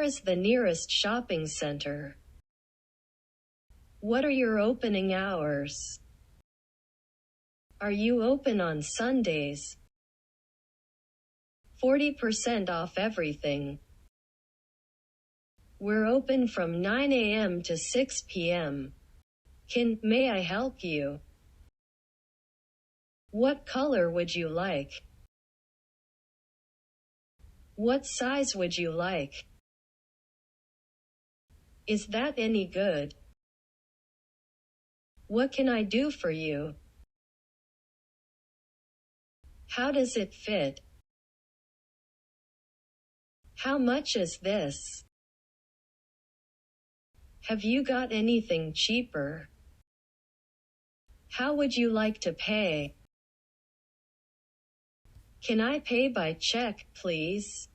is the nearest shopping center? What are your opening hours? Are you open on Sundays? 40% off everything. We're open from 9 a.m. to 6 p.m. May I help you? What color would you like? What size would you like? Is that any good? What can I do for you? How does it fit? How much is this? Have you got anything cheaper? How would you like to pay? Can I pay by check, please?